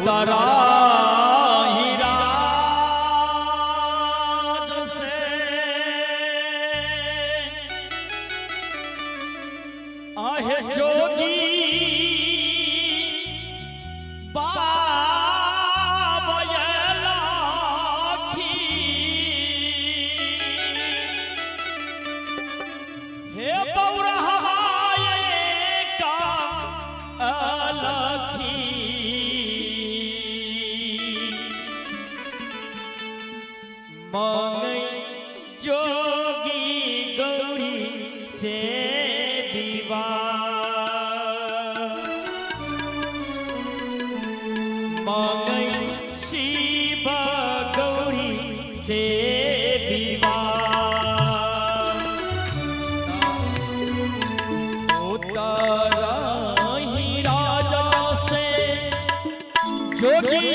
उतरा हीरा से आहे जोगी जोगी गौरी से मांगई शिव गौरी से उतरा ही राजा से जोगी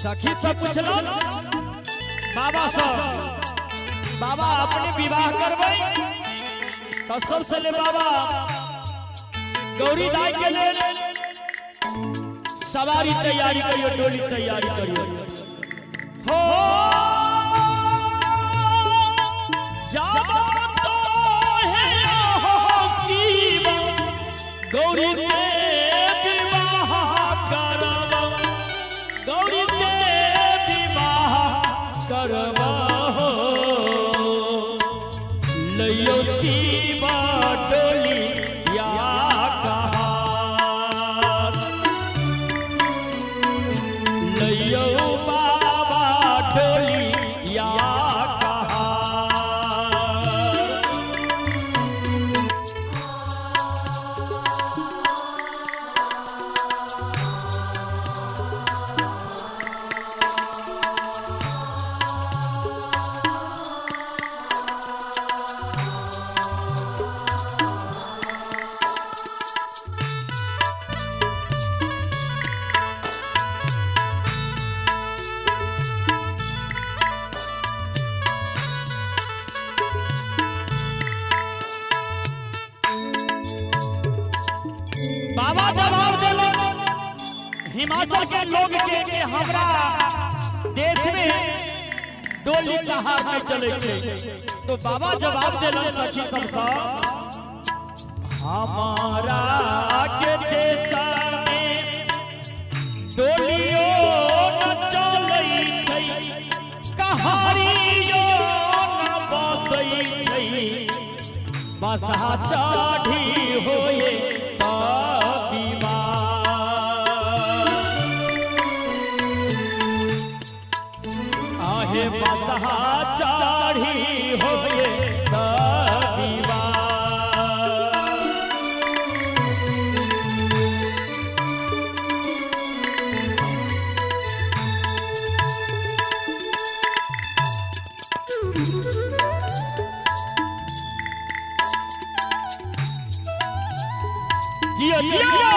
सखी सब पूछलो बाबा सब बाबा अपने विवाह करबै तो सबसे ले बाबा गौरी दाई के ले सवारी तैयारी करियो डोली तैयारी करियो हो जाबो तो है हो शिव गौरी से विवाह करबो गौरी करवा हो लयो शिवा डोली या कहार लयो बाबा डोली या बाबा जवाब देले हिमाचल के लोग के हमरा देश में डोली कहार में चले छे तो बाबा जवाब देले सखी सबका हमारा के देश में डोलियो न चलै छै कहारियो न बसै छै बसा चढ़ी होए बसहा चाढ़ी होए जियो जियो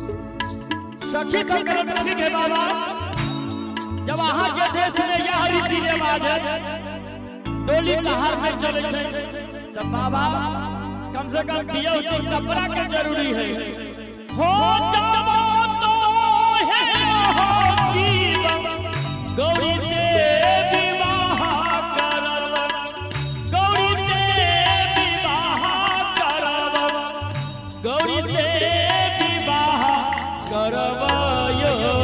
सखी सब ठीक है बाबा जब अहाँ के देश में यह रीति रिवाज है डोली कहार में चले तो बाबा कम से कम दिया तो कपड़ा के जरूरी है हो जावा तो है जीवन गौरी से विवाह करब गौरी से विवाह करब गौरी से विवाह करब यो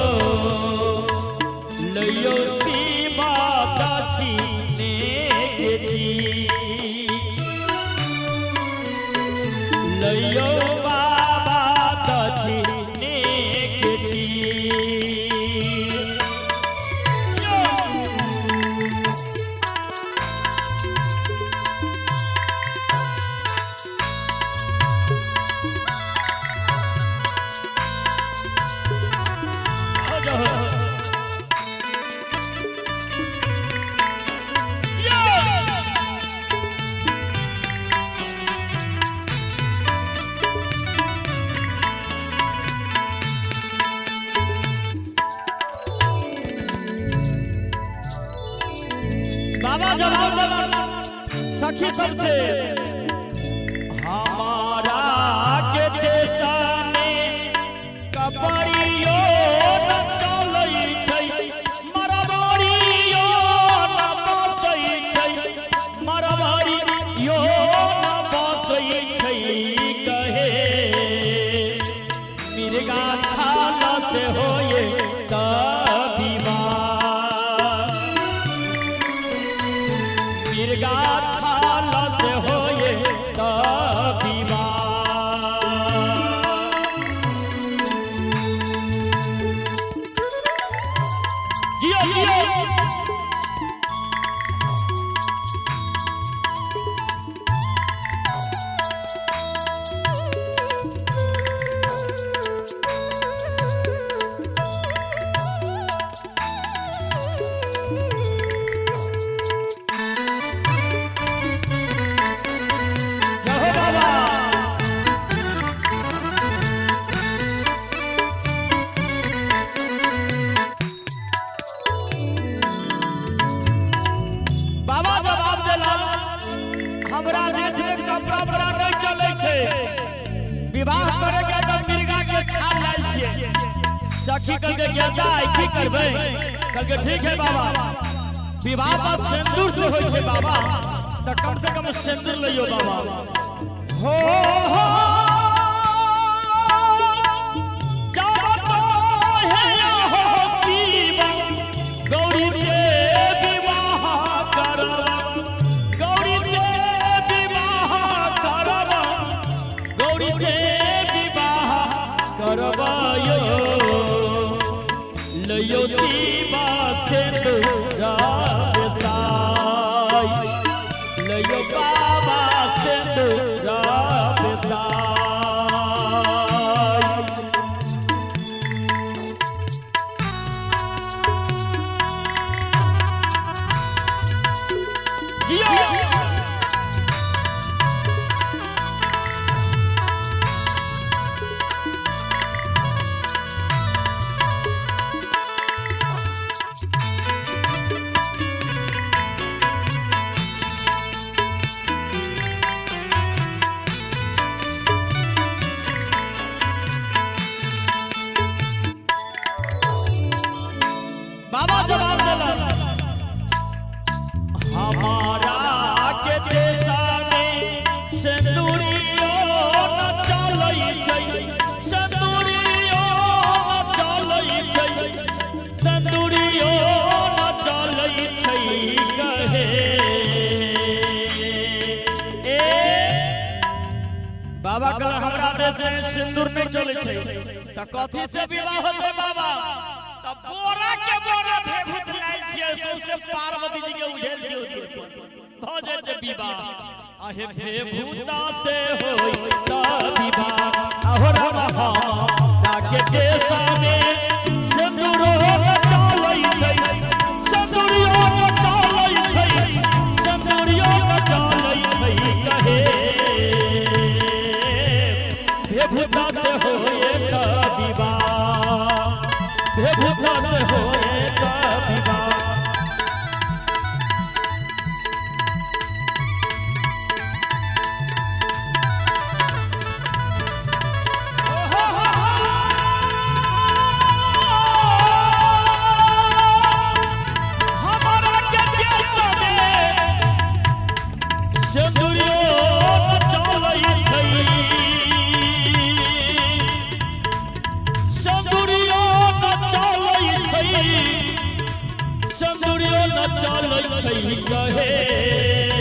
लयो सीमा दक्षिणे के जी लयो बाबा दक्षिणे के जी बाबा जवाब देना सखी सबसे हमारा के देश में कपड़ियो न चलै छै मरवाड़ियो न बसै छै मरवाड़ियो न बसै छै कहे मिर्गा छाल से होए त मिर्गा छाल से होए त विवाह जियो जियो हमरा देश में कपड़ा बड़ा नहीं चले छे विवाह करे के त मिर्गा के छाल लाल छिए सखी कह के गेदा की करबे कह के ठीक है बाबा विवाह पर सिंदूर से होय छे बाबा त कम से कम सिंदूर लियो बाबा हो जावतो है हो दीवा गौरी के विवाह करब गौरी के विवाह करब यो लयो सीमा सिंदूरा बेसाई लयो बाबा सिंदूरा बेसाई जियो बाबा जवाब देला हमारा के देश में सिंदूरियो न चलै छै सिंदूरियो न चलै छै सिंदूरियो न चलै छै कहे ए बाबा कहला हमरा देश में सिंदूर नहीं चलै छै त कथि से विवाह होते बाबा तब बोरा के बोरा भेभूत लाइल छिए सौसे पार्वती जी के उझेल दियो भ जेते विवाह आहे भेभूता से होई त विवाह अहो राम राखे देश में सिंदूरो न चलै छै सिंदूरियो न चलै छै सिंदूरियो न चलै छै कहे भेभूता से होए त विवाह भेभूता से होए त विवाह न चलै छै कहे